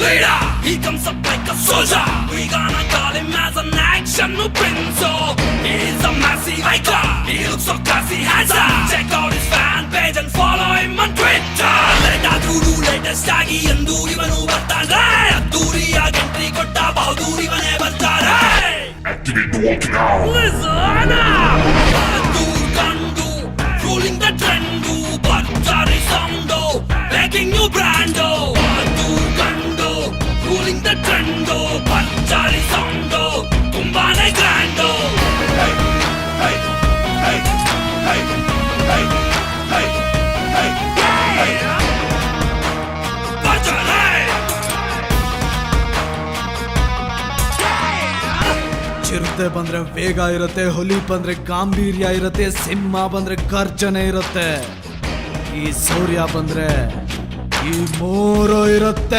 leader. He comes up like a soldier. We gonna call him as an action prince. He's a massive icon. He looks so classy, handsome. Check out his fan page and follow him on Twitter. Latest latest ಆಗಿ ಎಂದು ಇವನು ಬರ್ತಾನೆ. ಅದ್ದೂರಿಯಾಗಿ entry ಕೊಟ್ಟ ಬಹದ್ದೂರ್ ಇವನೇ ಬರ್ತಾರೆ. Activate the walk now. Listen up. Bahadur ಕಂಡು ruling the trend. ಭರ್ಜರಿ sound, making new brand. Bahadur ಕಂಡು ruling the trend. ಭರ್ಜರಿ sound, ತುಂಬಾನೇ grand. Hey, hey, hey, hey, hey, hey, hey, hey. ಭರ್ಜರಿ. ಚಿರತೆ ಬಂದ್ರೆ ವೇಗ ಇರುತ್ತೆ, ಹುಲಿ ಬಂದ್ರೆ ಗಾಂಭೀರ್ಯ ಇರುತ್ತೆ, ಸಿಂಹ ಬಂದ್ರೆ ಗರ್ಜನೆ ಇರುತ್ತೆ, ಈ ಸೂರ್ಯ ಬಂದ್ರೆ ಈ ಮೂರು ಇರುತ್ತೆ.